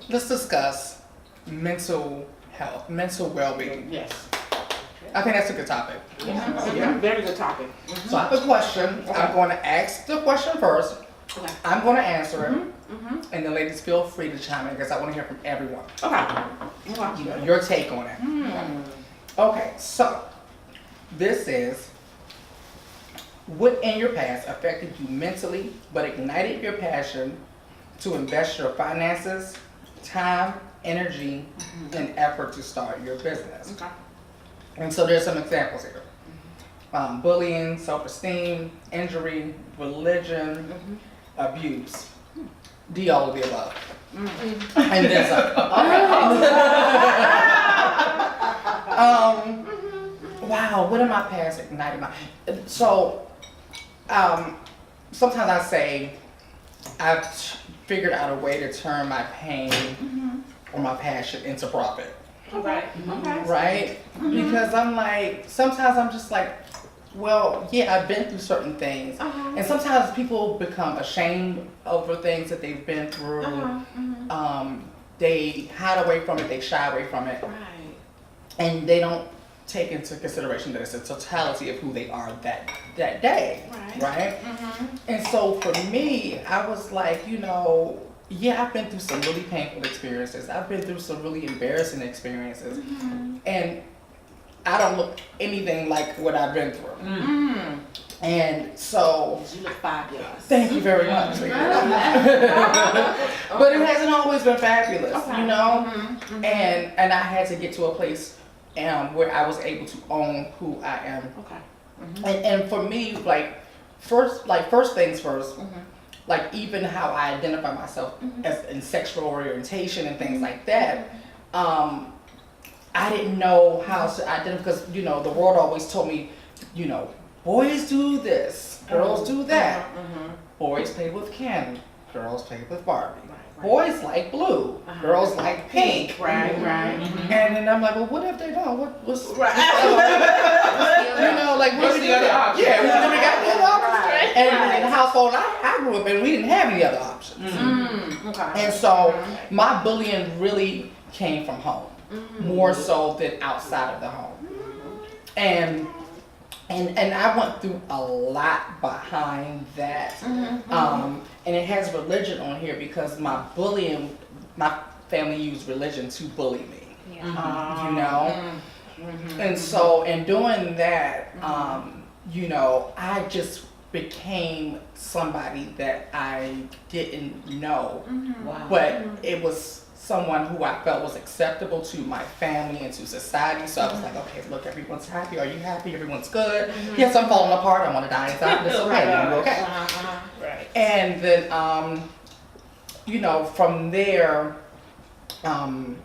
let's discuss mental health, mental well-being. Yes. I think that's a good topic. Yeah. Very good topic. So I have a question. Okay. I'm going to ask the question first. Okay. I'm going to answer it, and the ladies feel free to chime in because I want to hear from everyone. Okay. You know, your take on it. Okay, so this is what in your past affected you mentally but ignited your passion to invest your finances, time, energy, and effort to start your business. Okay. And so there's some examples here. Bullying, self-esteem, injury, religion, abuse. D all of the above. And then some. Wow, what in my past ignited my... So, sometimes I say I've figured out a way to turn my pain or my passion into profit. Okay. Okay. Right? Because I'm like, sometimes I'm just like, well, yeah, I've been through certain things. And sometimes people become ashamed over things that they've been through. They hide away from it, they shy away from it. Right. And they don't take into consideration that it's a totality of who they are that day. Right? And so for me, I was like, you know, yeah, I've been through some really painful experiences. I've been through some really embarrassing experiences. And I don't look anything like what I've been through. And so... You look fabulous. Thank you very much. But it hasn't always been fabulous, you know? And I had to get to a place where I was able to own who I am. Okay. And for me, like first things first, like even how I identify myself as in sexual orientation and things like that, I didn't know how to identify because, you know, the world always told me, you know, boys do this, girls do that. Boys play with candy, girls play with Barbie. Boys like blue, girls like pink. Right. And then I'm like, well, what if they don't? What's you know, like What's the other option? Yeah, we got the other options. And in the household I grew up in, we didn't have any other options. Okay. And so my bullying really came from home, more so than outside of the home. And I went through a lot behind that. And it has religion on here because my family used religion to bully me. You know? And so in doing that, you know, I just became somebody that I didn't know. But it was someone who I felt was acceptable to my family and to society. So I was like, okay, look, everyone's happy. Are you happy? Everyone's good. Yes, I'm falling apart. I want to die inside, but it's okay. I'm okay. Right. And then, you know, from there, you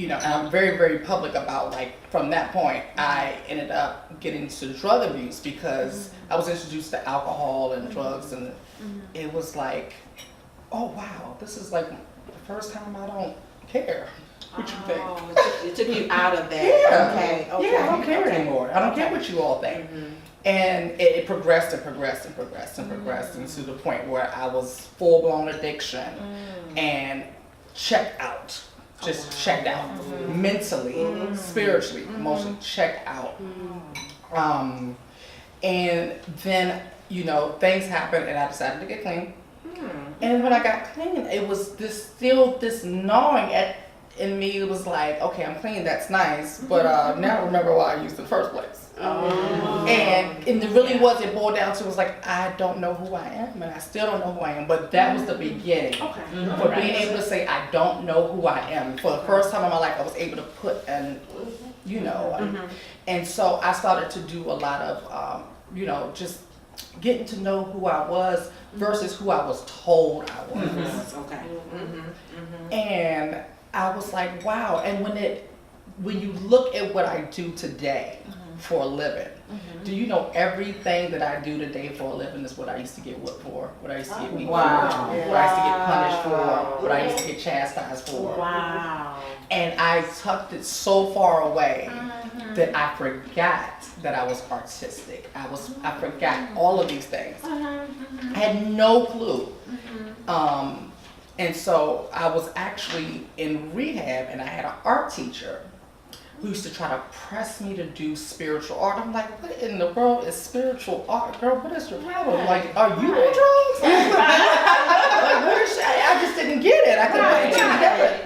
know, and I'm very, very public about, like, from that point, I ended up getting into drug abuse because I was introduced to alcohol and drugs, and it was like, oh, wow, this is like the first time I don't care what you think. It took you out of that. Yeah. Okay. Yeah, I don't care anymore. I don't care what you all think. And it progressed and progressed and progressed and progressed, and to the point where I was full-blown addiction and checked out. Just checked out mentally, spiritually, emotionally, checked out. And then, you know, things happened and I decided to get clean. And when I got clean, it was this gnawing in me. It was like, okay, I'm clean, that's nice, but now I remember why I used it in the first place. And it really was, it boiled down to, it was like, I don't know who I am, and I still don't know who I am, but that was the beginning. For being able to say, I don't know who I am. For the first time in my life, I was able to put you know, and so I started to do a lot of, you know, just getting to know who I was versus who I was told I was. And I was like, wow. And when you look at what I do today for a living, do you know everything that I do today for a living is what I used to get whipped for, what I used to get beat for, what I used to get punished for, what I used to get chastised for. And I tucked it so far away that I forgot that I was artistic. I forgot all of these things. I had no clue. And so I was actually in rehab, and I had an art teacher who used to try to press me to do spiritual art. I'm like, what in the world is spiritual art? Girl, what is your problem? Like, are you on drugs? Like, what is she? I just didn't get it. I couldn't put it together.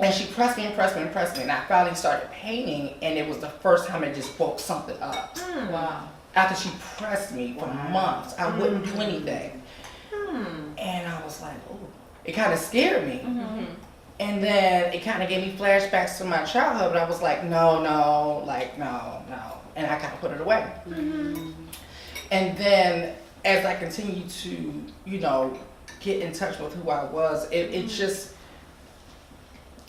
And she pressed me and pressed me and pressed me. And I finally started painting, and it was the first time it just woke something up. Wow. After she pressed me for months, I wouldn't do anything. And I was like, oh, it kind of scared me. And then it kind of gave me flashbacks to my childhood, but I was like, no. And I kind of put it away. And then as I continued to, you know, get in touch with who I was, it just,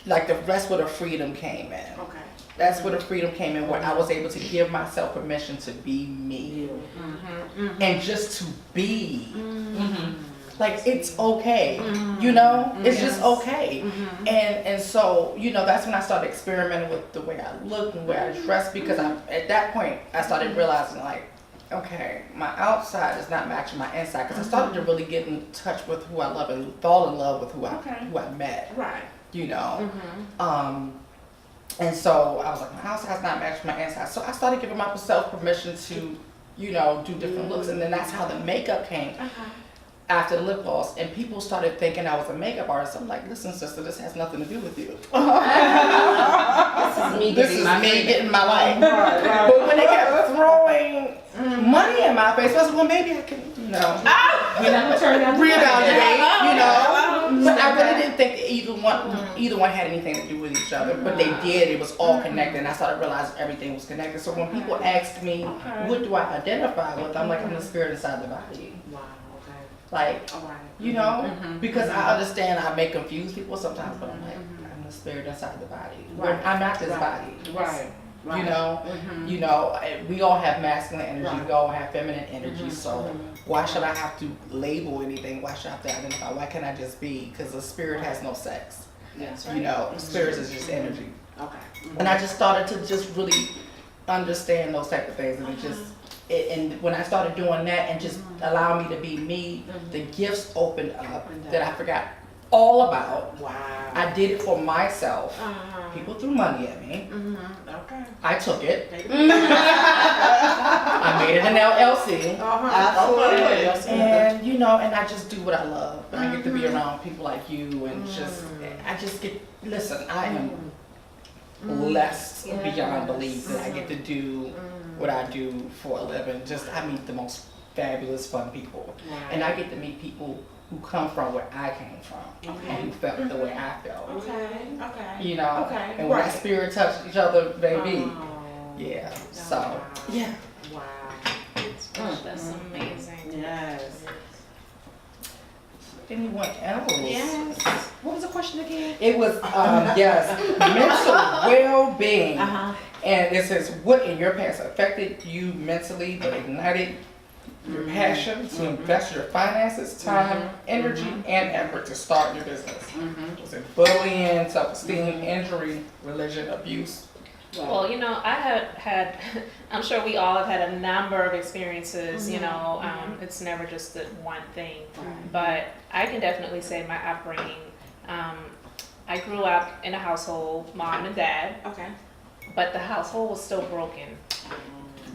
like that's where the freedom came in. Okay. That's where the freedom came in, where I was able to give myself permission to be me. And just to be. Like, it's okay, you know? It's just okay. And so, you know, that's when I started experimenting with the way I look and the way I dress, because at that point, I started realizing, like, okay, my outside is not matching my inside, because I started to really get in touch with who I love and fall in love with who I met. Right. You know? And so I was like, my outside's not matching my inside. So I started giving myself permission to, you know, do different looks. And then that's how the makeup came. After the lip gloss, and people started thinking I was a makeup artist. I'm like, listen, sister, this has nothing to do with you. This is me getting my life. But when they kept throwing money in my face, I was like, well, maybe I can, you know, reevaluate, you know. But I really didn't think that either one had anything to do with each other. But they did. It was all connected, and I started realizing everything was connected. So when people asked me, what do I identify with? I'm like, I'm the spirit inside the body. Like, you know, because I understand I may confuse people sometimes, but I'm like, I'm the spirit inside the body. I'm not this body. You know, we all have masculine energy, we all have feminine energy. So why should I have to label anything? Why should I have to identify? Why can't I just be? Because the spirit has no sex. You know, spirits is just energy. And I just started to just really understand those type of things, and it just. And when I started doing that and just allow me to be me, the gifts opened up that I forgot all about. I did it for myself. People threw money at me. I took it. I made it an LLC. And you know, and I just do what I love. And I get to be around people like you, and I just get. Listen, I am blessed beyond belief that I get to do what I do for a living. I meet the most fabulous, fun people. And I get to meet people who come from where I came from and who felt the way I felt. You know? And when that spirit touched each other, baby. Yeah. So, yeah. That's amazing. Yes. Anyone else? Yes. What was the question again? It was, mental well-being. And it says, what in your past affected you mentally but ignited your passion to invest your finances, time, energy, and effort to start your business? Was it bullying, self-esteem, injury, religion, abuse? Well, you know, I have had, I'm sure we all have had a number of experiences, you know, it's never just the one thing, but I can definitely say my upbringing, I grew up in a household, mom and dad, but the household was still broken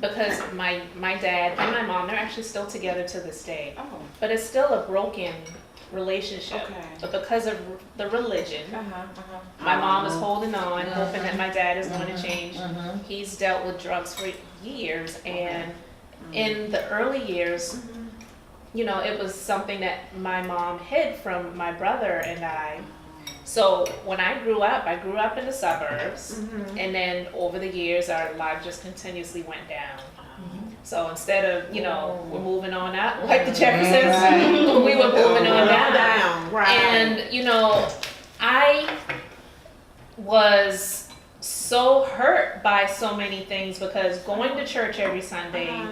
because my dad and my mom, they're actually still together to this day, but it's still a broken relationship. But because of the religion, my mom is holding on, hoping that my dad is going to change. He's dealt with drugs for years, and in the early years, you know, it was something that my mom hid from my brother and I. So when I grew up in the suburbs, and then over the years, our life just continuously went down. So instead of, you know, we're moving on up, like the Jeffersons, we were moving on down. And, you know, I was so hurt by so many things because going to church every Sunday,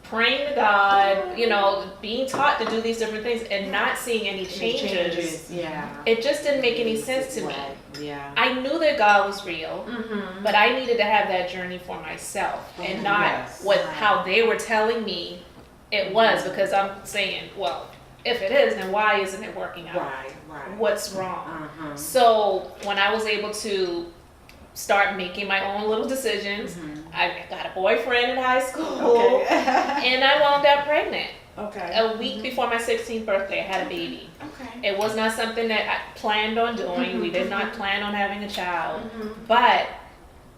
praying to God, you know, being taught to do these different things and not seeing any changes. It just didn't make any sense to me. I knew that God was real, but I needed to have that journey for myself and not how they were telling me it was, because I'm saying, well, if it is, then why isn't it working out? what's wrong. So when I was able to start making my own little decisions, I got a boyfriend in high school, and I wound up pregnant. A week before my 16th birthday, I had a baby. It was not something that I planned on doing. We did not plan on having a child. But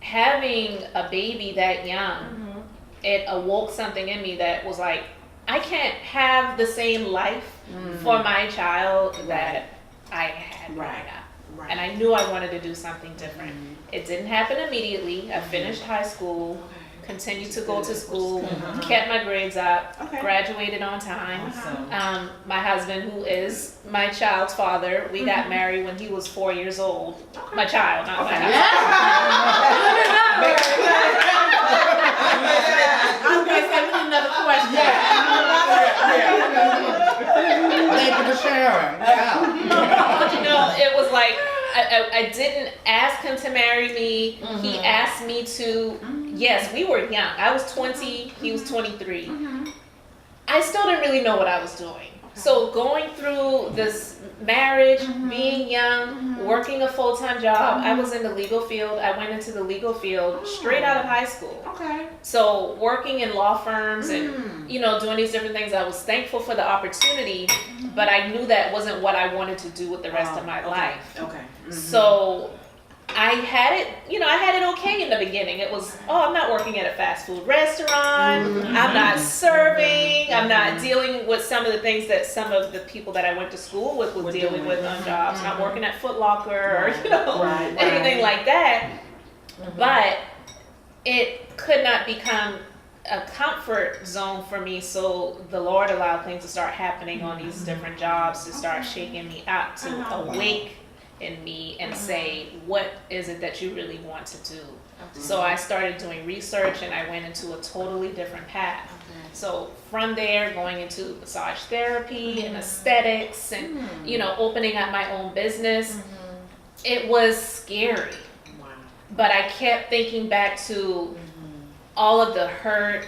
having a baby that young, it awoke something in me that was like, I can't have the same life for my child that I had growing up. And I knew I wanted to do something different. It didn't happen immediately. I finished high school, continued to go to school, kept my grades up, graduated on time. My husband, who is my child's father, we got married when he was 4 years old. My child, not my husband. I'm going to say we need another question. Thank you for sharing. Yeah. You know, it was like, I didn't ask him to marry me. He asked me to. Yes, we were young. I was 20, he was 23. I still didn't really know what I was doing. So going through this marriage, being young, working a full-time job, I was in the legal field. I went into the legal field straight out of high school. So working in law firms and, you know, doing these different things, I was thankful for the opportunity, but I knew that wasn't what I wanted to do with the rest of my life. So I had it, you know, I had it okay in the beginning. It was, I'm not working at a fast food restaurant. I'm not serving. I'm not dealing with some of the things that some of the people that I went to school with were dealing with on jobs. Not working at Foot Locker or, you know, anything like that. But it could not become a comfort zone for me. So the Lord allowed things to start happening on these different jobs to start shaking me up, to awake in me and say, what is it that you really want to do? So I started doing research and I went into a totally different path. So from there, going into massage therapy and aesthetics and, you know, opening up my own business, it was scary. But I kept thinking back to all of the hurt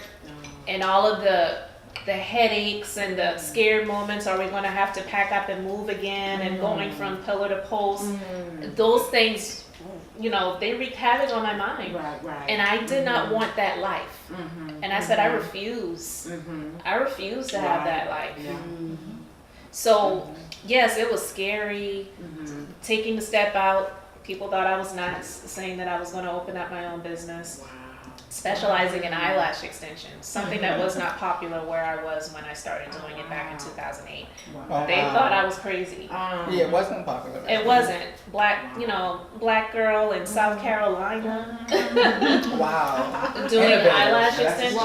and all of the headaches and the scared moments. Are we going to have to pack up and move again? And going from pillar to post, those things, you know, they wreaked havoc on my mind. And I did not want that life. And I said, I refuse. I refuse to have that life. So yes, it was scary. Taking the step out. People thought I was nuts, saying that I was going to open up my own business. Specializing in eyelash extensions, something that was not popular where I was when I started doing it back in 2008. They thought I was crazy. Yeah, it wasn't popular. It wasn't. Black girl in South Carolina. Doing eyelash extensions.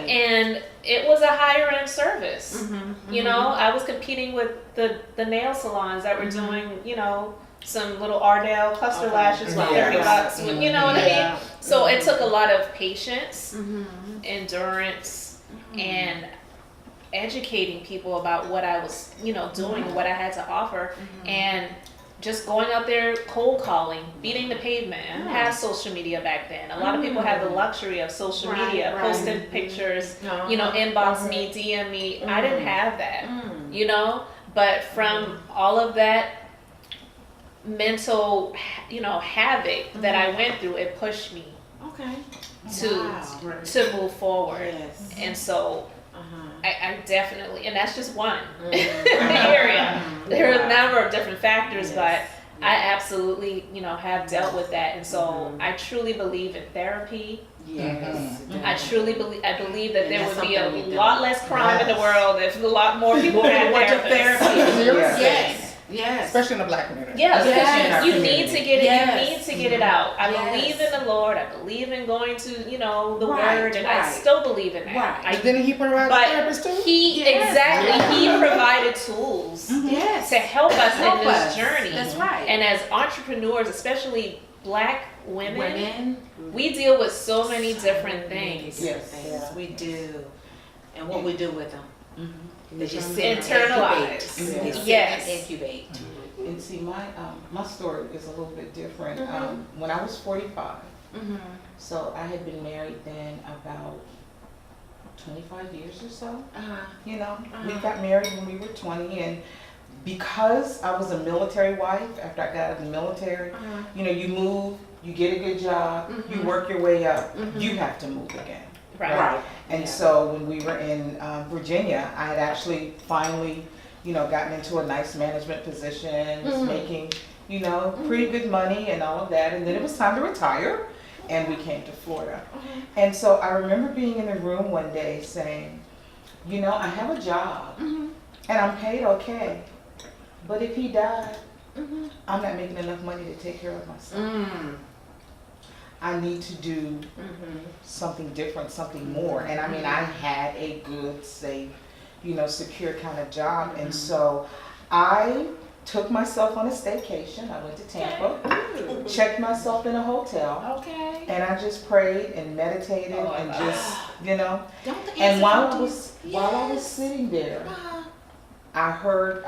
And it was a higher end service. You know, I was competing with the nail salons that were doing, you know, some little Ardell cluster lashes for $30, you know what I mean? So it took a lot of patience, endurance, and educating people about what I was, you know, doing, what I had to offer, and just going out there cold calling, beating the pavement. I didn't have social media back then. A lot of people had the luxury of social media, posting pictures, you know, inbox me, DM me. I didn't have that, you know, but from all of that mental, you know, havoc that I went through, it pushed me to move forward. And so I definitely, and that's just one area. There are a number of different factors, but I absolutely, you know, have dealt with that. And so I truly believe in therapy. I truly believe, that there would be a lot less crime in the world if a lot more people had therapy. Especially in the Black community. You need to get it. You need to get it out. I believe in the Lord. I believe in going to, you know, the Word, and I still believe in that. Didn't He provide therapists too? He provided tools to help us in this journey. That's right. And as entrepreneurs, especially Black women, we deal with so many different things. Yes, we do. And what we do with them. They just internalize. Incubate. And see, my story is a little bit different. When I was 45, so I had been married then about 25 years or so. You know, we got married when we were 20, and because I was a military wife after I got out of the military, you know, you move, you get a good job, you work your way up, you have to move again. Right. And so when we were in Virginia, I had actually finally, you know, gotten into a nice management position, was making, you know, pretty good money and all of that. And then it was time to retire, and we came to Florida. And so I remember being in the room one day saying, you know, I have a job and I'm paid okay, but if he died, I'm not making enough money to take care of myself. I need to do something different, something more. And I mean, I had a good, safe, you know, secure kind of job. And so I took myself on a staycation. I went to Tampa, checked myself in a hotel, Okay. and I just prayed and meditated and just, you know. Don't the And answer while come I to was you? while I was Yes. sitting there, Uh-huh. I heard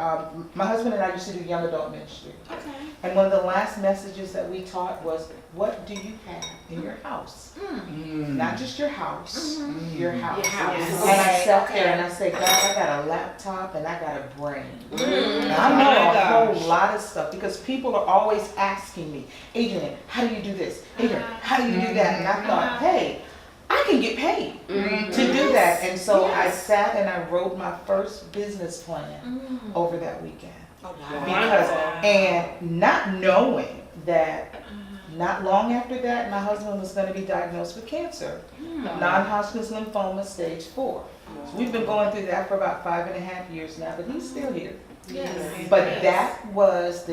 my husband and I used to do young adult ministry. Okay. And one of the last messages that we taught was, what do you have in your house? Not just your house, your house. Your house. And I Okay, sat there okay. and I said, God, I got a laptop and I got a brain. Mm. And I know a whole lot of stuff because people are always asking me, Adrian, how do you do this? Adrian, how do you do that? And I thought, hey, I can get paid to do that. And so I sat and I wrote my first business plan over that weekend. Oh, wow. Because, and not knowing that not long after that, my husband was going to be diagnosed with cancer, non-Hodgkin's lymphoma, stage 4. So we've been going through that for about 5.5 years now, but he's still here. Yes. But that was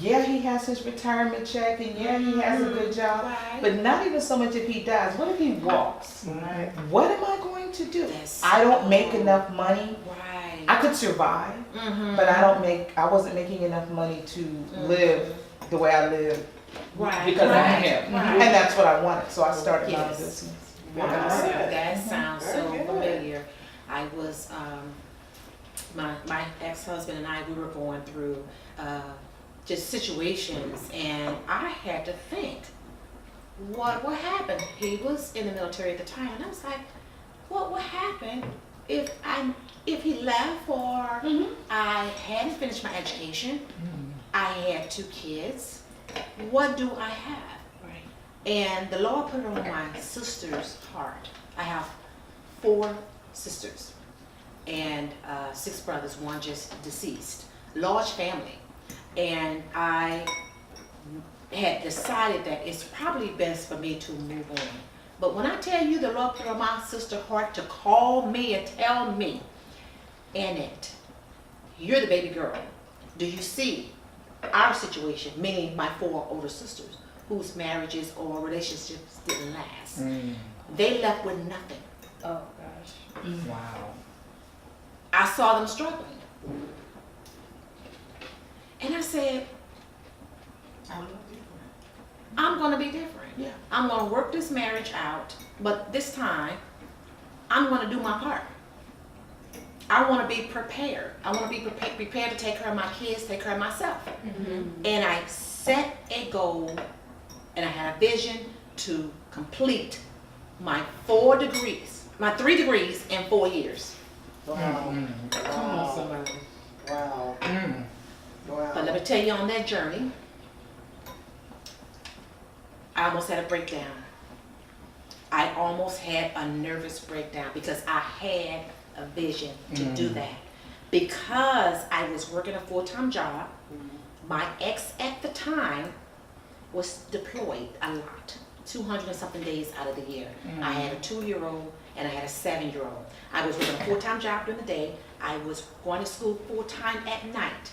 yeah, he has his retirement check, and yeah, he has a good job, Right. but not even so much if he dies. What if he walks? What am I going to do? Yes. I don't make enough money. Right. I could survive, but I wasn't making enough money to live the way I live Right. because right. of him. Right. And that's what I wanted, so I started my own Yes. business. Wow, Yeah. that sounds so Very good. familiar. I was, my ex-husband and I, we were going through just situations, and I had to think, what happened? He was in the military at the time, and I was like, what would happen if he left, or I hadn't finished my education, I had 2 kids, what do I have? And the Lord put it on my sister's heart. I have 4 sisters and 6 brothers, 1 just deceased. Large family. And I had decided that it's probably best for me to move on. But when I tell you the Lord put on my sister's heart to call me and tell me, Annette, you're the baby girl. Do you see our situation, meaning my 4 older sisters, whose marriages or relationships didn't last. They left with nothing. Oh gosh. Wow. I saw them struggling. And I said, I'm going to be different. Yeah. I'm going to work this marriage out, but this time, I'm going to do my part. I want to be prepared. I want to be prepared to take care of my kids, take care of myself. And I set a goal, and I had a vision to complete my 4 degrees, my 3 degrees in 4 years. Wow. Come on, somebody. Wow. Wow. But let me tell you, on that journey, I almost had a breakdown. I almost had a nervous breakdown because I had a vision to do that. Because I was working a full-time job, my ex at the time was deployed a lot, 200 and something days out of the year. I had a 2-year-old and I had a 7-year-old. I was working a full-time job during the day. I was going to school full-time at night,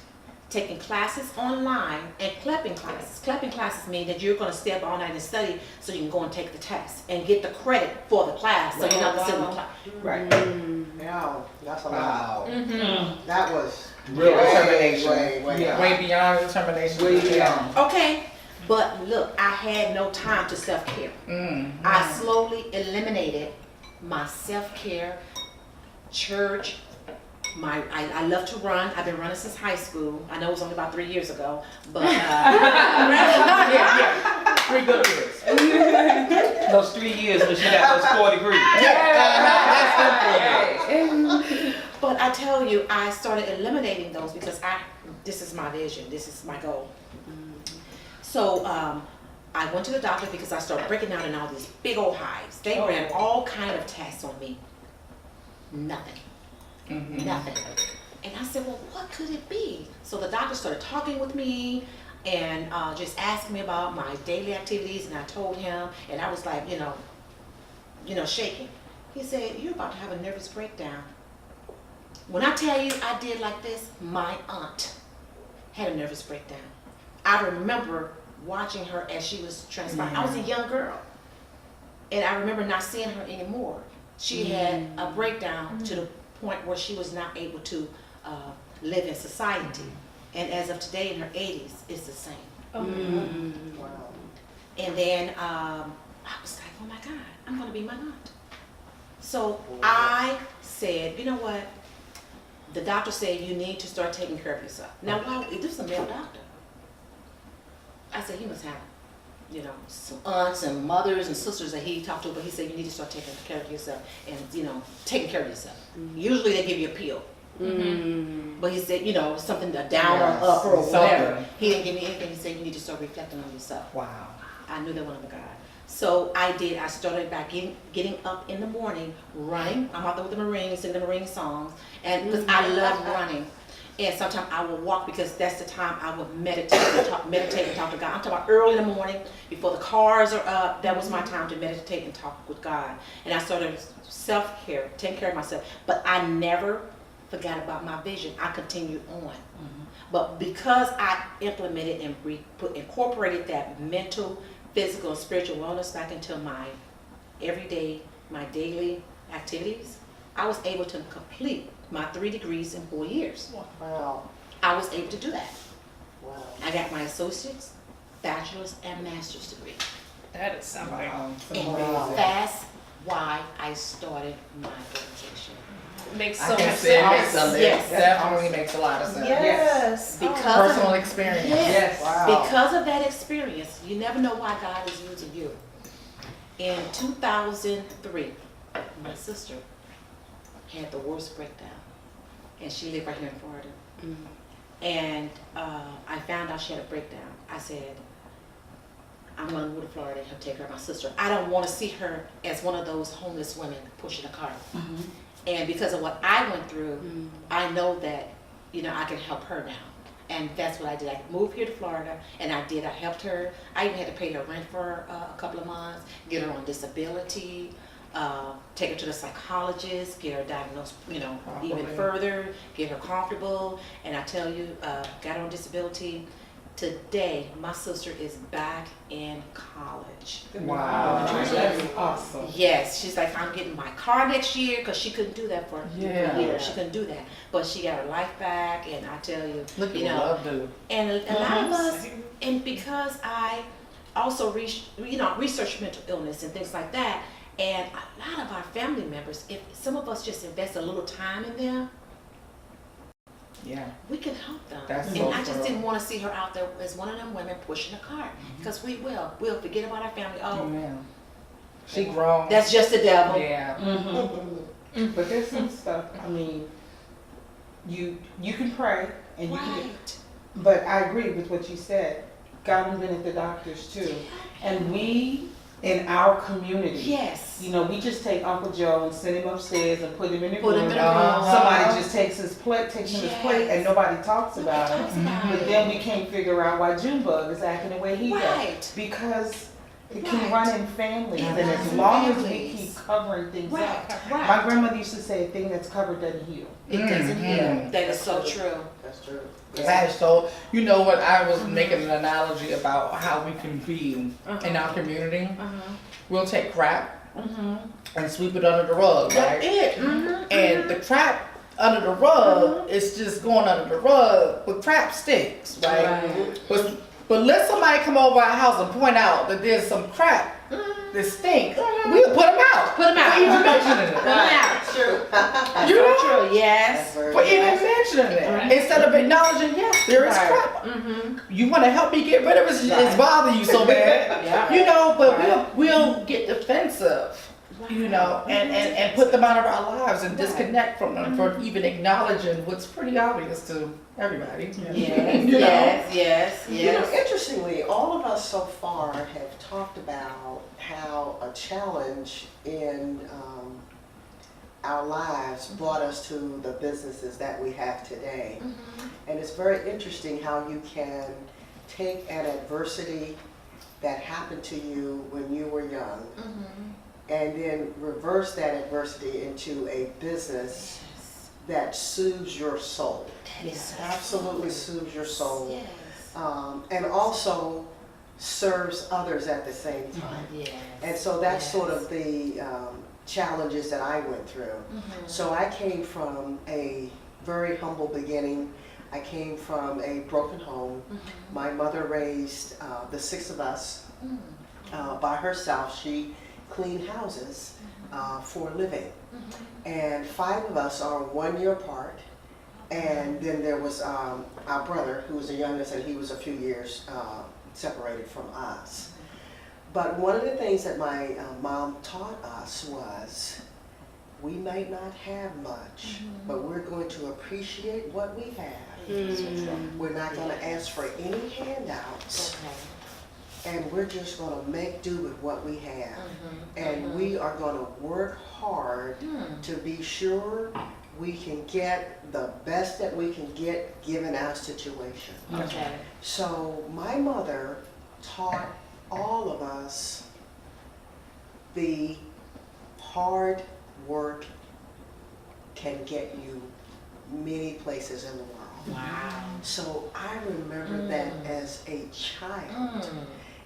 taking classes online and clepping classes. Clepping classes mean that you're going to stay up all night and study so you can go and take the test and get the credit for the class, so you're not the silly class. Right. Yeah, that's a lot. Wow. That was Real way, determination. way Yeah. Way beyond determination. Way beyond. Okay, but look, I had no time to self-care. I slowly eliminated my self-care, church. I love to run. I've been running since high school. I know it was only about 3 years ago, but Yeah. 3 good years. Those 3 years when she got those 4 degrees. But I tell you, I started eliminating those because this is my vision, this is my goal. So I went to the doctor because I started breaking out in all these big old hives. They ran all kind of tests on me. Nothing. Nothing. And I said, well, what could it be? So the doctor started talking with me and just asking me about my daily activities, and I told him, and I was like, shaking. He said, you're about to have a nervous breakdown. When I tell you I did like this, my aunt had a nervous breakdown. I remember watching her as she was transpiring. I was a young girl, and I remember not seeing her anymore. She had a breakdown to the point where she was not able to live in society. And as of today, in her 80s, it's the same. Wow. And then I was like, oh my God, I'm going to be my aunt. So I said, you know what? The doctor said you need to start taking care of yourself. Now, this is a male doctor. I said he must have, some aunts and mothers and sisters that he talked to, but he said you need to start taking care of yourself and, taking care of yourself. Usually they give you a pill. But he said, something down or up or whatever. He didn't give me anything. He said you need to start reflecting on yourself. Wow. I knew that one of God. So I did. I started back getting up in the morning, running. I'm out there with the Marines, singing the Marine songs, and because I love running. And sometimes I will walk because that's the time I would meditate and talk to God. I'm talking about early in the morning before the cars are up. That was my time to meditate and talk with God. And I started self-care, taking care of myself. But I never forgot about my vision. I continued on. But because I implemented and incorporated that mental, physical, and spiritual wellness back into my everyday, my daily activities, I was able to complete my 3 degrees in 4 years. Wow. I was able to do that. Wow. I got my associate's, bachelor's, and master's degree. That is something. Wow. And that's why I started my organization. Makes I so can much say it makes sense. a Yes. definitely makes a lot of sense. Yes. Because Personal of, experience. yes, Wow. because of that experience, you never know why God is using you. In 2003, my sister had the worst breakdown, and she lived right here in Florida. And I found out she had a breakdown. I said, I'm going to move to Florida and help take care of my sister. I don't want to see her as one of those homeless women pushing a cart. And because of what I went through, I know that, I can help her now. And that's what I did. I moved here to Florida, and I did. I helped her. I even had to pay her rent for a couple of months, get her on disability, take her to the psychologist, get her diagnosed, even further, get her comfortable. And I tell you, got her on disability. Today, my sister is back in college. Wow. That's awesome. Yes, she's like, I'm getting my car next year, because she couldn't do that for Yeah. years. She couldn't do that. But she got her life back, and I tell you, Look at what love do. and a lot of us, and because I also research mental illness and things like that, and a lot of our family members, if some of us just invest a little time in them, Yeah. we can help them. That's And so I just true. didn't want to see her out there as one of them women pushing a cart, because we'll forget about our family. Oh, Yeah. She grown. that's just the devil. Yeah. But there's some stuff, I mean, you can pray and you can, Right. but I agree with what you said. God has been at the doctors too. And we, in our community, Yes. we just take Uncle Joe and send him upstairs and put him in the Put him room. in a Uh-huh. Somebody just takes his plate, takes him his plate, and nobody talks about Nobody him. talks about But it. then we can't figure out why Junebug is acting the way he does. Right. Because it can Right. run in families, It and runs as in long as we families. keep covering things Right. up. Right. My grandmother used to say, a thing that's covered doesn't heal. It doesn't heal. Mhm. That is so true. That's true. That is so, you know what, I was making an analogy about how we can be in our community. We'll take crap and sweep it under the rug, right? That's it. And the crap under the rug is just going under the rug, but crap sticks, right? But let somebody come over our house and point out that there's some crap that stink. We'll put them out. Put 'em out. For even mentioning Put it. 'em out. True. You know? True. Yes. For even mentioning it. Right. Instead of acknowledging, yes, there is Right. crap. You want to help me get rid of it, it's bothering you so bad. Yeah. You know, but Right. we'll get defensive you know, and put them out of our lives and disconnect from them for even acknowledging what's pretty obvious to everybody. Yes, You know? yes. You know, interestingly, all of us so far have talked about how a challenge in our lives brought us to the businesses that we have today. And it's very interesting how you can take an adversity that happened to you when you were young and then reverse that adversity into a business that soothes your soul. Yes. Absolutely soothes your soul. Yes. And also serves others at the same time. Yes. And so that's sort of the challenges that I went through. So I came from a very humble beginning. I came from a broken home. My mother raised the 6 of us by herself. She cleaned houses for a living. And 5 of us are 1 year apart. And then there was our brother, who was the youngest, and he was a few years separated from us. But one of the things that my mom taught us was, we might not have much, but we're going to appreciate what we have. We're not going to ask for any handouts, and we're just going to make do with what we have. And we are going to work hard to be sure we can get the best that we can get given our situation. Okay. So my mother taught all of us the hard work can get you many places in the world. Wow. So I remember that as a child.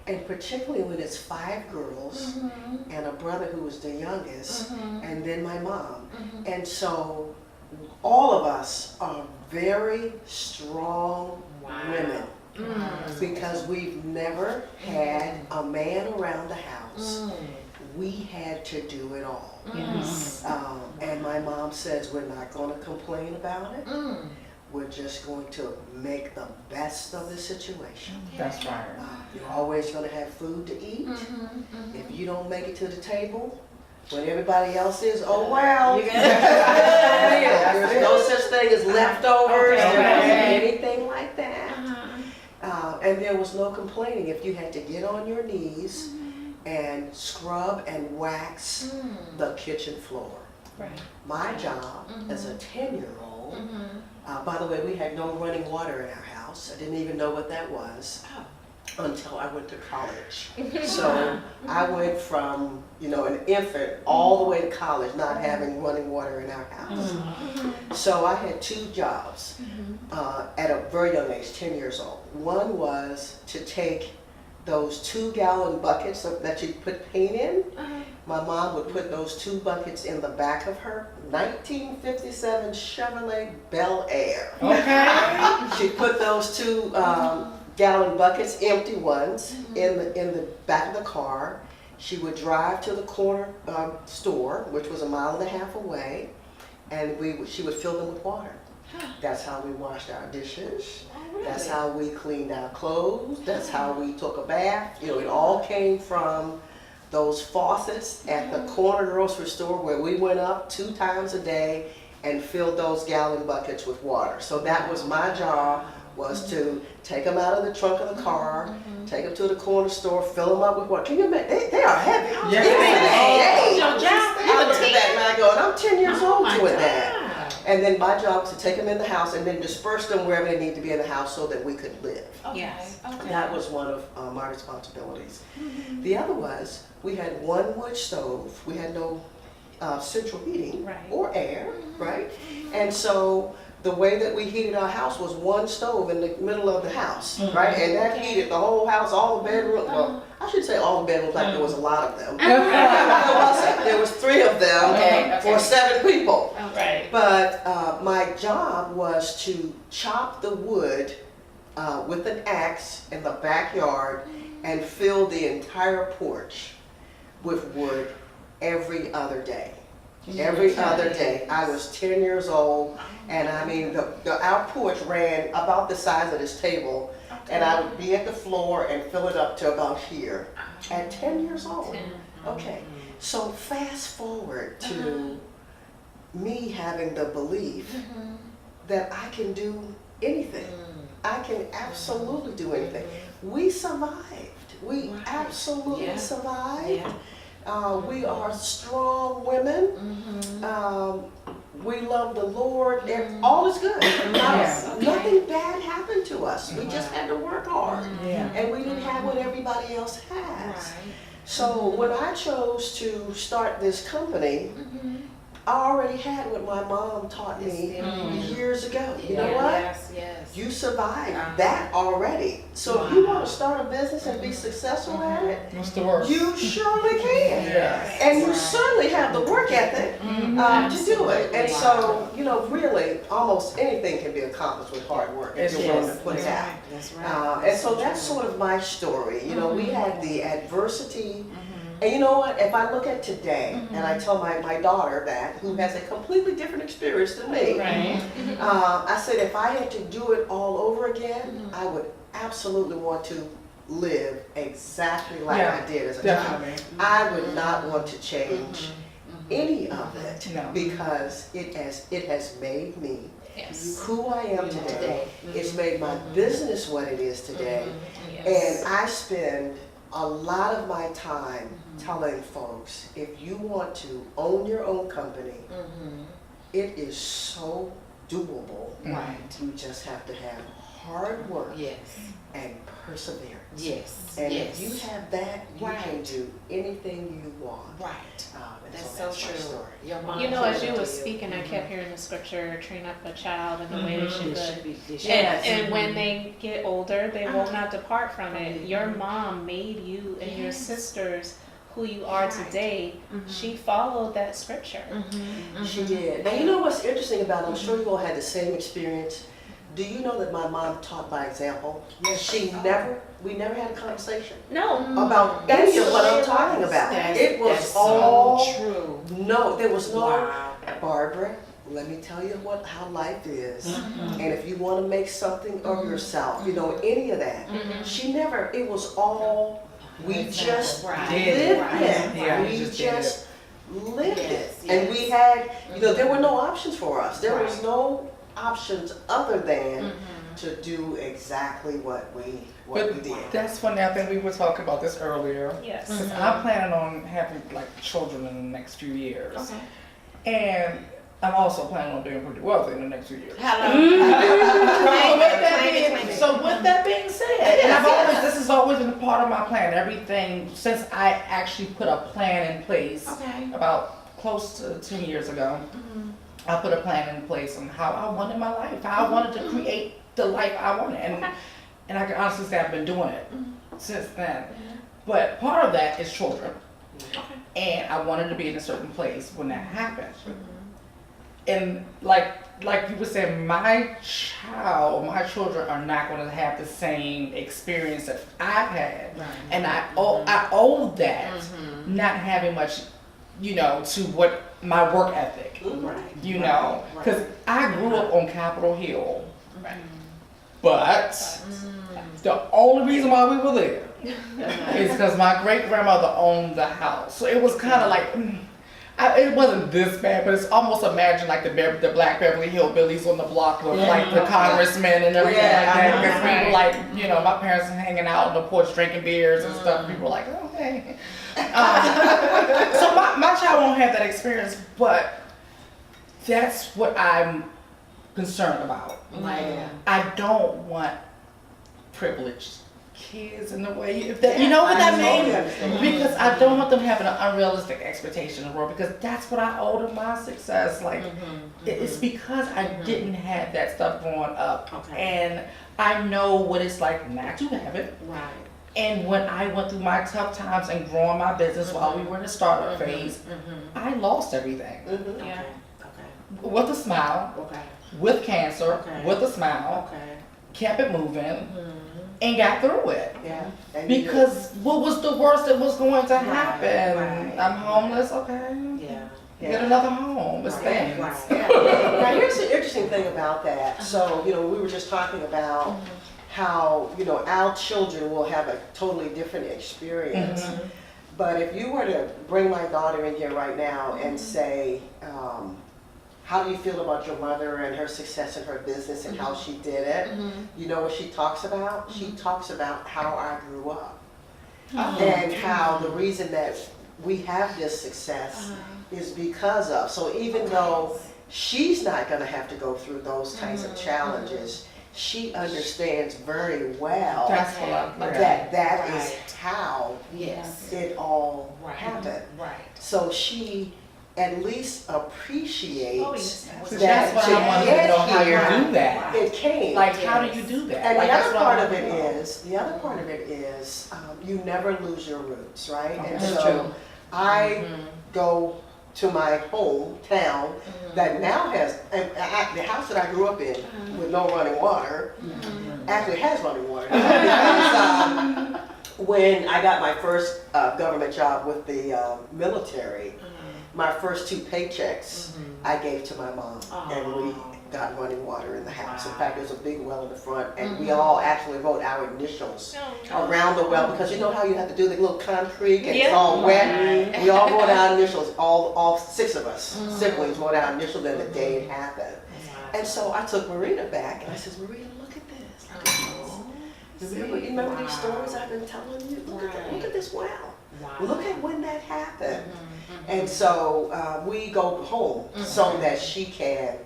And particularly when it's 5 girls and a brother who was the youngest, and then my mom. And so all of us are very strong women because we've never had a man around the house. We had to do it all. Yes. And my mom says we're not going to complain about it. We're just going to make the best of the situation. That's right. You're always going to have food to eat. If you don't make it to the table, when everybody else is, oh well. There's no such thing as leftovers. Okay. There wasn't anything like that. And there was no complaining if you had to get on your knees and scrub and wax the kitchen floor. Right. My job as a 10-year-old, by the way, we had no running water in our house. I didn't even know what that was until I went to college. So I went from, you know, an infant all the way to college not having running water in our house. So I had 2 jobs at a very young age, 10 years old. One was to take those 2-gallon buckets that you put paint in. My mom would put those 2 buckets in the back of her 1957 Chevrolet Bel Air. Okay. She put those 2-gallon buckets, empty ones, in the back of the car. She would drive to the corner store, which was 1.5 miles away, and she would fill them with water. That's how we washed our dishes. That's how we cleaned our clothes. That's how we took a bath. You know, it all came from those faucets at the corner grocery store where we went up 2 times a day and filled those gallon buckets with water. So that was my job, was to take them out of the trunk of the car, take them to the corner store, fill them up with water. Can you imagine? They are heavy. Yeah. Your job, I look at that and I go, and I'm 10 years old doing that. God. And then my job was to take them in the house and then disperse them wherever they need to be in the house so that we could live. Yes. Okay. That was one of my responsibilities. The other was, we had 1 wood stove. We had no central heating Right. or air, right? And so the way that we heated our house was 1 stove in the middle of the house, right? And that heated the whole house, all the bedrooms. Well, I should say all the bedrooms, like there was a lot of them. There wasn't. There was 3 of them Okay. for 7 people. Right. But my job was to chop the wood with an axe in the backyard and fill the entire porch with wood every other day. Every other day. I was 10 years old, and I mean, our porch ran about the size of this table, and I would be at the floor and fill it up to about here at 10 years old. Okay. So fast forward to me having the belief that I can do anything. I can absolutely do anything. We survived. We Right. absolutely Yeah. survived. Yeah. We are strong women. We love the Lord, and all is good. Yes. Nothing bad happened to us. We just had to work hard, Yeah. and we didn't have what everybody else has. Right. So when I chose to start this company, I already had what my mom taught me years ago. You know what? Yes, yes. You survived that already. So if you want to start a business and be successful at it, What's the worst? you surely can. Yes. And you certainly have the work ethic to do it. And so, really, almost anything can be accomplished with hard work if you're willing to put it out. That's right. And so that's sort of my story. We had the adversity. And you know what? If I look at today, and I tell my daughter that, who has a completely different experience than me, Right. I said if I had to do it all over again, I would absolutely want to live exactly like Yeah, I did as a child. Definitely. I would not want to change any of it No. because it has made me Yes. who I am today. It's made my business what it is today. Yes. And I spend a lot of my time telling folks, if you want to own your own company, it is so doable. Right. You just have to have hard work Yes. and perseverance. Yes. And yes. if you have that, you can Right. do anything you want. Right. And That's so so my true. story. Your mom You know, as you told were it to speaking, I kept hearing the scripture, train up a child in the way they should It go. should be. It should Yes. be. And when they get older, they will not depart from it. Mhm. Your mom made you and your Yes. sisters who you are Right. today. She followed that scripture. She did. Now, you know what's interesting about it? I'm sure you all had the same experience. Do you know that my mom taught by example? Yes. We never had a conversation No. about any of what I'm talking about. It was That's all, so true. no, there was no, Wow. Barbara, let me tell you how life is. And if you want to make something of yourself, any of that. She never, it was all, we just Right. lived Right. it. Yeah, We you just did just lived Yes, it. And we yes. had, there were no options for us. There was Right. no options other than to do exactly what we But did. that's funny. I think we were talking about this earlier. Yes. Because I'm planning on having children in the next few years. Okay. And I'm also planning on being pretty wealthy in the next few years. Hello. So with that being said, and this has always been a part of my plan. Everything since I actually put a plan in place Okay. about close to 10 years ago. I put a plan in place on how I wanted my life, how I wanted to create the life I wanted, and I can honestly say I've been doing it since then. But part of that is children, and I wanted to be in a certain place when that happened. And like you were saying, my children are not going to have the same experience that I've had, and I owe that not having much, to what my work ethic, Right. because I grew up on Capitol Hill, but the only reason why we were there is because my great grandmother owned the house, so it was kind of like. It wasn't this bad, but it's almost imagine like the Black Beverly Hillbillies on the block with like the congressmen and everything like that. Because people my parents hanging out on the porch drinking beers and stuff. People were like, oh hey. So my child won't have that experience, but that's what I'm concerned about. Like I don't want privileged kids in the way if that you know what that means, because I don't want them having an unrealistic expectation of the world, because that's what I owe to my success. Like it's because I didn't have that stuff growing up, and I know what it's like not to have it. Right. And when I went through my tough times and growing my business while we were in the startup phase, I lost everything Yeah. with a smile, Okay. with cancer, with a smile, Okay. kept it moving, and got through it. Yeah. And Because what was the worst that was going to happen? right. I'm homeless, okay. Yeah. Get another home. It's things. Right. Now, here's the interesting thing about that. So, we were just talking about how, our children will have a totally different experience. But if you were to bring my daughter in here right now and say, how do you feel about your mother and her success in her business and how she did it? You know what she talks about? She talks about how I grew up. And how the reason that we have this success is because of. So even though she's not going to have to go through those kinds of challenges, she understands very well That's what I that is how Yes. it all Right. happened. Right. So she at least appreciates So that that's what to I wanted to get know how here, you do that. it came. Like, how do you do that? And Like, the that's other what I part of wanna it know. is, you never lose your roots, right? Okay. And That's so true. I go to my hometown that now has, the house that I grew up in with no running water, actually has running water. Because when I got my first government job with the military, my first 2 paychecks I gave to my mom, and we got running water in the house. In fact, there's a big well in the front, and we all actually wrote our initials around the well, because you know how you have to do the little concrete and it's all wet. We all wrote our initials, all 6 of us siblings wrote our initials and the day it happened. And so I took Marita back and I said, Marita, look at this. Look at this. Remember these stories I've been telling you? Look at this well. Look at when that happened. And so we go home so that she can,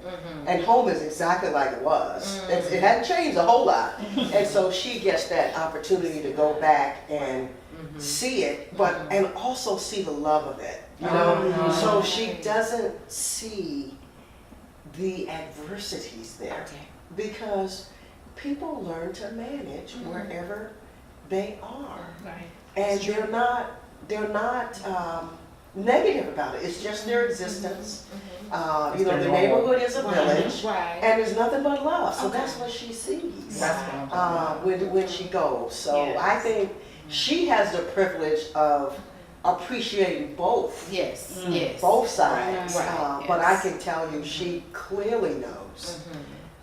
and home is exactly like it was. It hadn't changed a whole lot. And so she gets that opportunity to go back and see it, and also see the love of it, you know? So she doesn't see the adversities there, because people learn to manage wherever they are. Right. And they're not negative about it. It's just their existence. You know, the neighborhood is a village, and there's nothing but love. So that's what she sees That's what I'm talking about. when she goes. So Yes. I think she has the privilege of appreciating both. Yes. Both sides. Right. But I can tell you, she clearly knows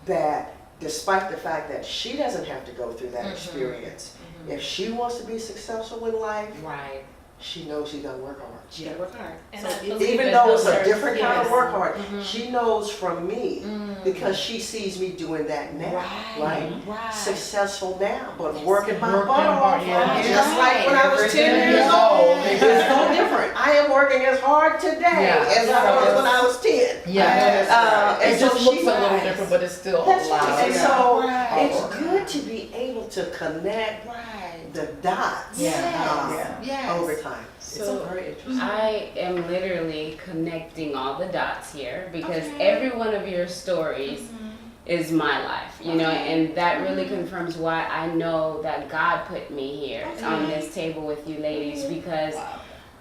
that despite the fact that she doesn't have to go through that experience, if she wants to be successful in life, Right. she knows she's gonna work hard. She gotta work hard. And So I it- believe Even it though it's helps a her- different kind of yes. work hard, she knows from me because she sees me doing that now, right? Right. Successful now, but working my Working butt off, hard, yeah. just like when I was 10 years old. It's no different. I am working as hard today Yeah. as I was when I was 10. Yeah. And It so just looks she- a little different, but it's still a That's lot. right. And of so Right. it's good to be able to connect Right. the dots Yes. over time. It's So, very interesting. I am literally connecting all the dots here because every one of your stories is my life, you know, and that really confirms why I know that God put me here on this table with you ladies, because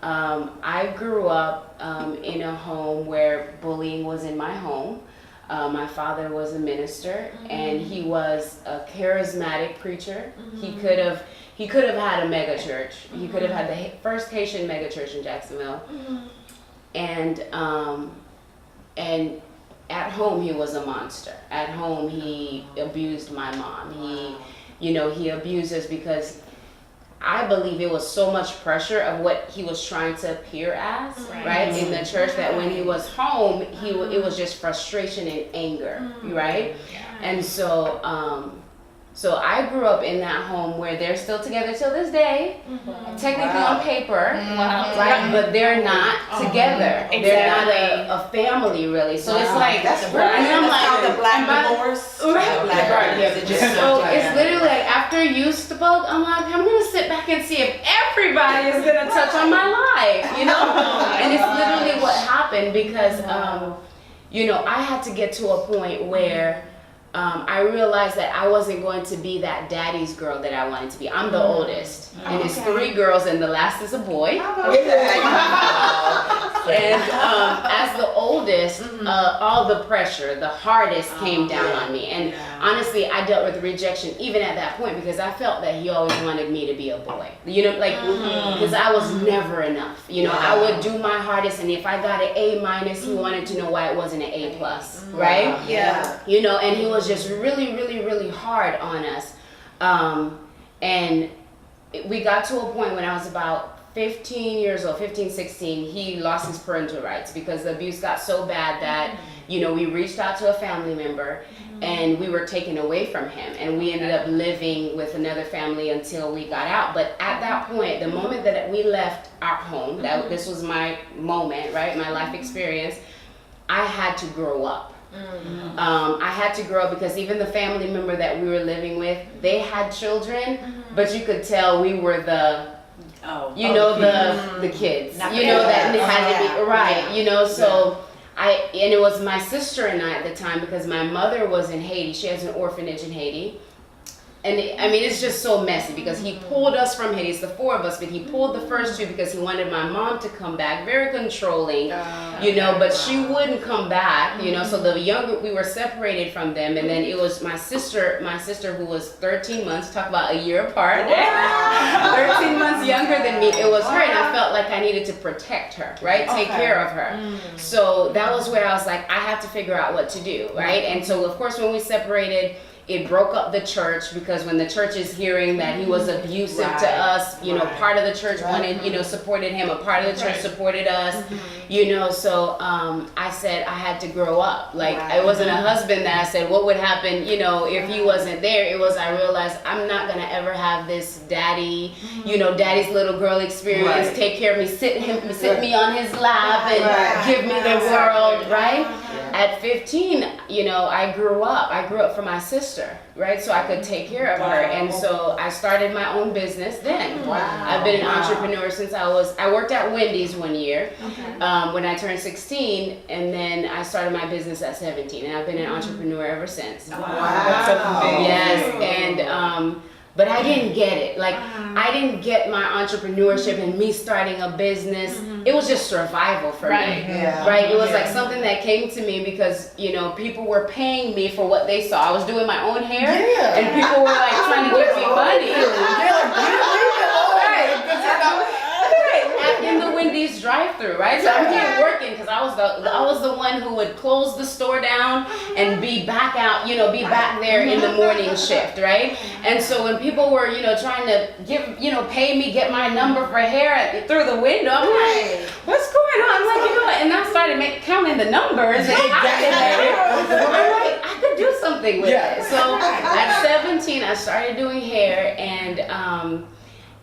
I grew up in a home where bullying was in my home. My father was a minister, and he was a charismatic preacher. He could have had a mega church. He could have had the first Haitian mega church in Jacksonville. And at home he was a monster. At home he abused my mom. He abused us because I believe it was so much pressure of what he was trying to appear as, right, in the church, that when he was home, it was just frustration and anger, right? And so, so I grew up in that home where they're still together till this day, technically on paper, right? But they're not together. They're not a family really. So it's like, That's and right. I'm like, the black and by- divorce. Right. Black Right. divorce. So it's literally like after you spoke, I'm like, I'm gonna sit back and see if everybody is gonna touch on my life, you know? And it's literally what happened because, you know, I had to get to a point where I realized that I wasn't going to be that daddy's girl that I wanted to be. I'm the oldest, and it's 3 girls, and the last is a boy. And as the oldest, all the pressure, the hardest came down on me. And honestly, I dealt with rejection even at that point because I felt that he always wanted me to be a boy. You know, like, because I was never enough. You know, I would do my hardest, and if I got an A-, he wanted to know why it wasn't an A+, right? Yeah. You know, and he was just really, really, really hard on us. And we got to a point when I was about 15 years old, 15, 16, he lost his parental rights because the abuse got so bad that, you know, we reached out to a family member and we were taken away from him, and we ended up living with another family until we got out. But at that point, the moment that we left our home, that this was my moment, right, my life experience, I had to grow up. I had to grow up because even the family member that we were living with, they had children, but you could tell we were the the kids, Not you the know, kids. that had to be right, Yeah. you know, so and it was my sister and I at the time because my mother was in Haiti. She has an orphanage in Haiti. And I mean, it's just so messy because he pulled us from Haiti. It's the four of us, but he pulled the first two because he wanted my mom to come back. Very controlling, you know, but she wouldn't come back, you know. So the younger, we were separated from them, and then it was my sister who was 13 months. Talk about a year apart. 13 months younger than me. It was her, and I felt like I needed to protect her, right? Take care of her. So that was where I was like, I have to figure out what to do, right? And so of course when we separated, it broke up the church because when the church is hearing that he was abusive to us, you know, part of the church wanted, you know, supported him, a part of the church supported us, you know, so I said I had to grow up. Like, it wasn't a husband that I said, what would happen, you know, if he wasn't there? It was, I realized I'm not going to ever have this daddy, you know, daddy's little girl experience, take care of me, sit me on his lap and give me the world, right? At 15, you know, I grew up for my sister, right? So I could take care of her. And so I started my own business then. I've been an entrepreneur since I worked at Wendy's one year when I turned 16, and then I started my business at 17, and I've been an entrepreneur ever since. Yes, and but I didn't get it. Like, I didn't get my entrepreneurship and me starting a business. It was just survival for me, right? It was like something that came to me because, you know, people were paying me for what they saw. I was doing my own hair, and people were like trying to give me money. In the Wendy's drive-thru, right? So I'm here working because I was the one who would close the store down and be back out, you know, be back there in the morning shift, right? And so when people were, you know, trying to pay me, get my number for hair through the window, I'm like, what's going on? I'm like, you know what? And I started counting the numbers and I'm like, I could do something with it. So at 17, I started doing hair,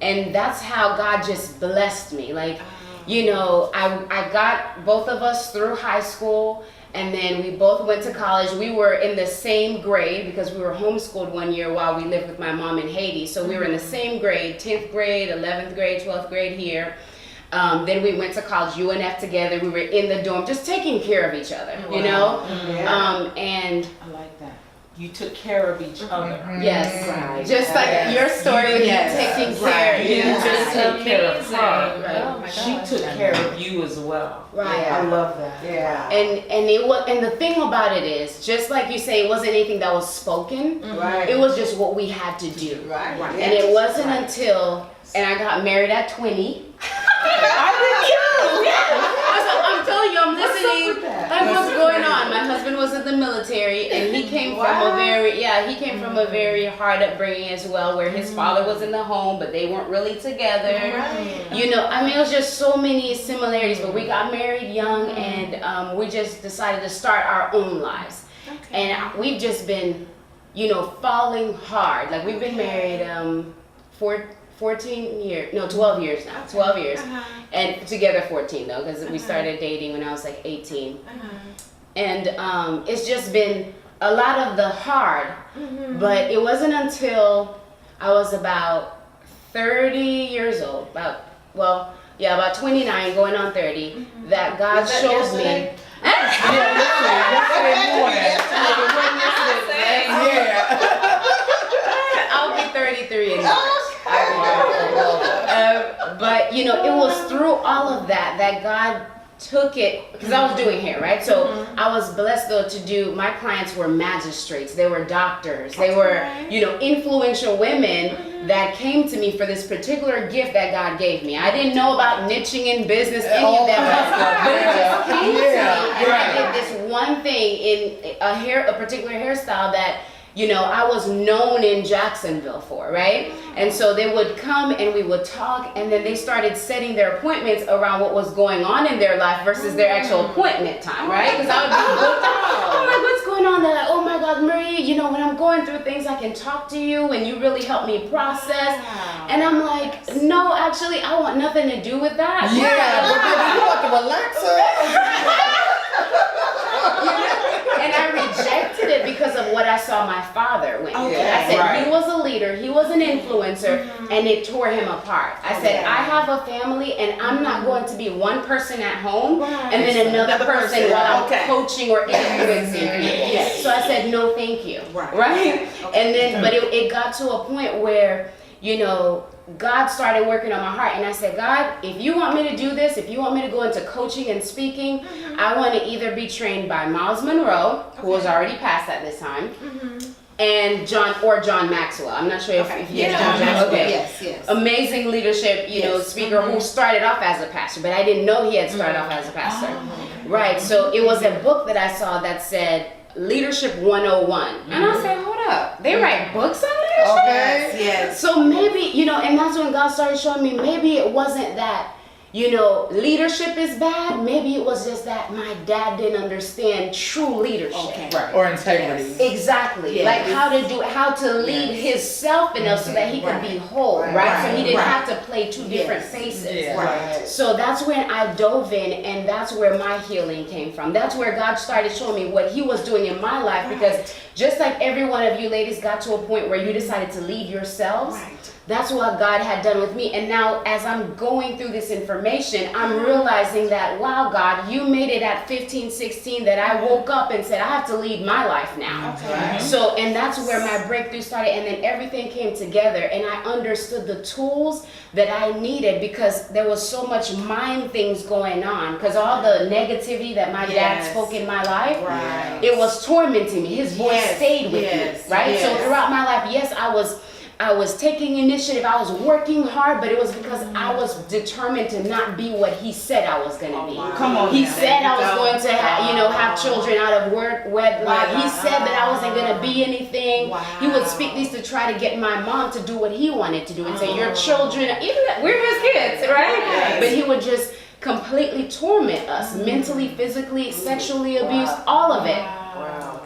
and that's how God just blessed me. Like, you know, I got both of us through high school, and then we both went to college. We were in the same grade because we were homeschooled one year while we lived with my mom in Haiti. So we were in the same grade, 10th grade, 11th grade, 12th grade here. Then we went to college, UNF together. We were in the dorm, just taking care of each other, you know? And I like that. You took care of each other. yes, just like your story with you taking care, You didn't just take care of Amazing. her. Oh my She gosh. took care of you as well. right. I love that. And the thing about it is, just like you say, it wasn't anything that was spoken. It was just what we had to do. And it wasn't until, and I got married at 20. I did too. I'm telling you, I'm listening. Like, what's going on? My husband was in the military, and he came from a very hard upbringing as well, where his father was in the home, but they weren't really together. You know, I mean, it was just so many similarities. But we got married young, and we just decided to start our own lives. And we've just been, you know, falling hard. Like, we've been married 12 years now. 12 years. And together 14 though, because we started dating when I was like 18. And it's just been a lot of the hard, but it wasn't until I was about 30 years old, about 29 going on 30, that God showed me. I'll be 33 in March. But you know, it was through all of that God took it, because I was doing hair, right? So I was blessed though to do, my clients were magistrates, they were doctors, they were, you know, influential women that came to me for this particular gift that God gave me. I didn't know about niching in business, any of that, but it just came to me, and I did this one thing in a particular hairstyle that you know, I was known in Jacksonville for, right? And so they would come and we would talk, and then they started setting their appointments around what was going on in their life versus their actual appointment time, right? Because I would be booked out. I'm like, what's going on? They're like, oh my God, Marie, you know, when I'm going through things, I can talk to you and you really help me process. And I'm like, no, actually, I want nothing to do with that. Yeah, but baby, you want to relax her. And I rejected it because of what I saw my father went through. Okay. I said, Right. he was a leader, he was an influencer, and it tore him apart. I said, I have a family, and I'm not going to be one person at home, and then another person while I'm coaching or influencing people. Yes. So I said, no, thank you. Right. And then, but it got to a point where, you know, God started working on my heart, and I said, God, if you want me to do this, if you want me to go into coaching and speaking, I want to either be trained by Miles Monroe, who was already passed at this time, and John Maxwell. I'm not sure if you know John Maxwell. Yes. Amazing leadership, you know, speaker who started off as a pastor, but I didn't know he had started off as a pastor. Right. So it was a book that I saw that said Leadership 101. And I said, hold up, they write books on leadership? Okay. Yes. So maybe, you know, and that's when God started showing me, maybe it wasn't that, you know, leadership is bad. Maybe it was just that my dad didn't understand true leadership. Okay. Right. Or integrity. Exactly. Yes. Like how to lead himself enough so that he could be whole, right? So he didn't have to play two different faces. Yeah. Right. So that's when I dove in, and that's where my healing came from. That's where God started showing me what he was doing in my life, because just like every one of you ladies got to a point where you decided to lead yourselves, that's what God had done with me. And now as I'm going through this information, I'm realizing that, wow, God, you made it at 15, 16 that I woke up and said, I have to lead my life now. Okay. So, and that's where my breakthrough started, and then everything came together, and I understood the tools that I needed, because there was so much mind things going on, because all the negativity that my dad spoke in my life, it was tormenting me. His voice stayed with me, right? So throughout my life, yes, I was taking initiative, I was working hard, but it was because I was determined to not be what he said I was going to be. Come on. He said I was going to have children out of wedlock. He said that I wasn't going to be anything. He would speak these to try to get my mom to do what he wanted to do, and say, your children, even that, we're his kids, right? But he would just completely torment us, mentally, physically, sexually abused, all of it.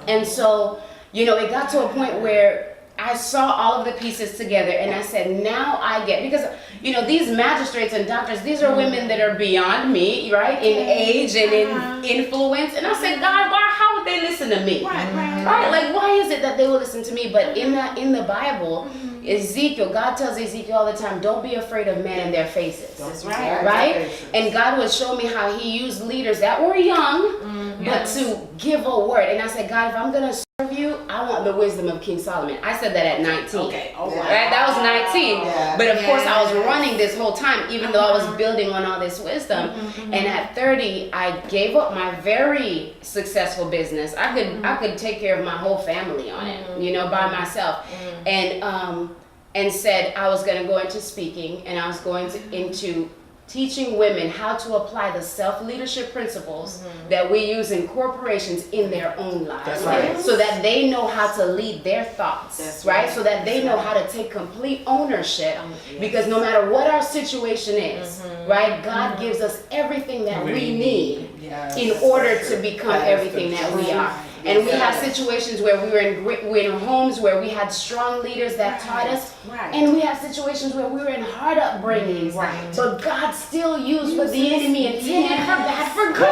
And so, you know, it got to a point where I saw all of the pieces together, and I said, now I get, because, you know, these magistrates and doctors, these are women that are beyond me, right, in age and in influence. And I said, God, how would they listen to me? Right? Like, why is it that they will listen to me? But in the Bible, Ezekiel, God tells Ezekiel all the time, don't be afraid of men and their faces. That's right. Right? And God would show me how he used leaders that were young, but to give a word. And I said, God, if I'm going to serve you, I want the wisdom of King Solomon. I said that at 19. Okay. Oh, wow. Right? That was 19. Yeah. But of course, I was running this whole time, even though I was building on all this wisdom. And at 30, I gave up my very successful business. I could take care of my whole family on it, you know, by myself. And said I was going to go into speaking, and I was going into teaching women how to apply the self-leadership principles that we use in corporations in their own lives. That's right. So that they know how to lead their thoughts, That's right? So that they know how to take complete ownership, because no matter what our situation is, right, God gives us everything that we need in order to become everything that we are. And we have situations where we're in homes where we had strong leaders that taught us, and we have situations where we were in hard upbringings, but God still used what the enemy intended for bad for good.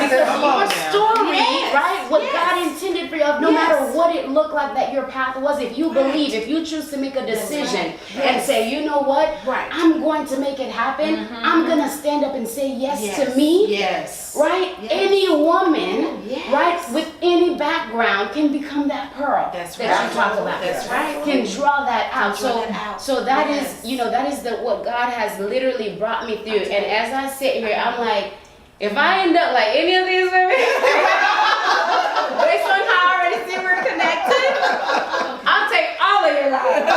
Because your story, right, what God intended for you, no matter what it looked like that your path was, if you believe, if you choose to make a decision and say, you know what, I'm going to make it happen, I'm going to stand up and say yes to me, right? Any woman, right, with any background can become that pearl that you talk about. That's right. Can draw that out. So that is, you know, that is what God has literally brought me through. And as I sit here, I'm like, if I end up like any of these women, based on how I already see we're connected, I'll take all of your lives.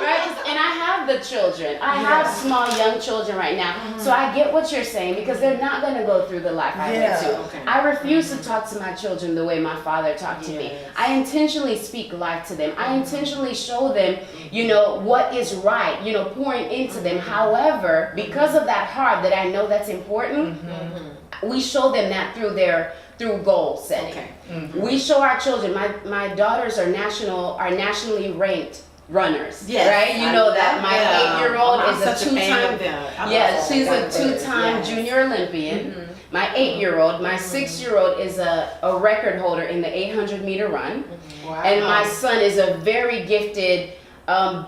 Right? 'Cause- and I have the children. I have small young children right now. So I get what you're saying because they're not going to go through the life I went to. Okay. I refuse to talk to my children the way my father talked to me. Yes. I intentionally speak life to them. I intentionally show them, you know, what is right, you know, pouring into them. However, because of that heart that I know that's important, we show them that through goal setting. Okay. We show our children. My daughters are nationally ranked runners. Yes, Right? You I know love that my them. 8-year-old I'm is a such a fan of 2-time. them. I Yeah, love she's them. a 2-time Yes. junior Olympian. My 8-year-old, my 6-year-old is a record holder in the 800-meter run. Wow. And my son is a very gifted,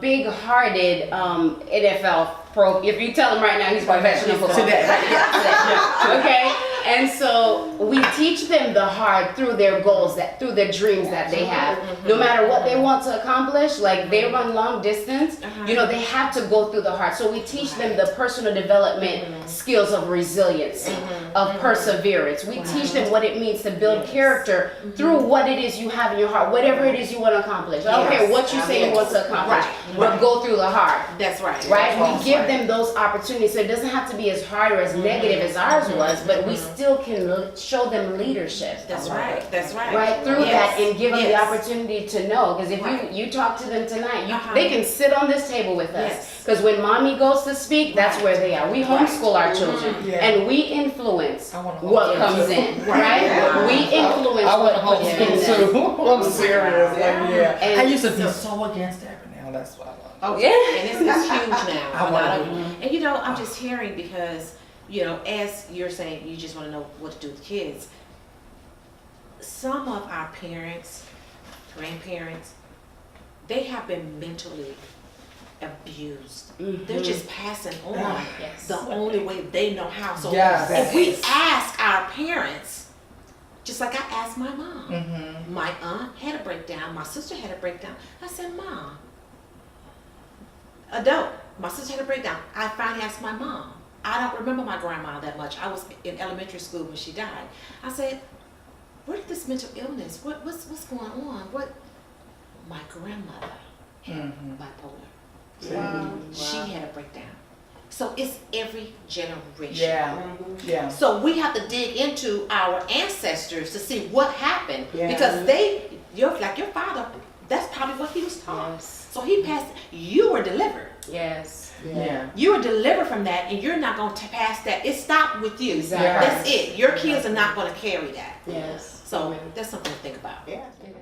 big-hearted NFL pro. If you tell him right now, he's professional football. Today. Okay? And so we teach them the heart through their goals, through their dreams that they have. No matter what they want to accomplish, like they run long distance, you know, they have to go through the heart. So we teach them the personal development skills of resiliency, of perseverance. We teach them what it means to build character through what it is you have in your heart, whatever it is you want to accomplish. I don't care what you say you want to accomplish, but go through the heart. That's right. Right? That's We give them those opportunities. So it doesn't have to be as hard or as negative as ours was, but we still can show them leadership. That's right. That's right. Right through Yes. that and give them the Yes. opportunity to know. Because if Right. you talk to them tonight, Uh-huh. they can sit on this table with us. Yes. Because when mommy goes to speak, that's Right. where they are. We homeschool our children Yeah. and we influence I wanna what homeschool comes too. in. Right. Right? Yeah. We influence I want to what comes in. homeschool too. I'm serious. Like, yeah. And I used to be so against that, but now that's what I love. Oh, Yeah. and it's huge now. I A wanna lot of- do and you know, I'm just hearing because, you know, as you're saying, you just want to know what to do with kids. Some of our parents, grandparents, they have been mentally abused. They're just passing on Yes. the only way they know how. So Yes. if we ask our parents, just like I asked my mom, Mm-hmm. my aunt had a breakdown, my sister had a breakdown. I said, Mom, adult, my sister had a breakdown. I finally asked my mom. I don't remember my grandma that much. I was in elementary school when she died. I said, where did this mental illness, what's going on? What? My grandmother had bipolar. Wow. She had a breakdown. So it's every generation. Yeah. Yeah. So we have to dig into our ancestors to see what happened Yeah. because like your father, that's probably what he was taught. Yes. So he passed. You were delivered. Yes. Yeah. You were delivered from that, and you're not going to pass that. It stopped with you. Exactly. That's it. Your kids are not going to carry that. Yes. So that's something to think about. Yeah. It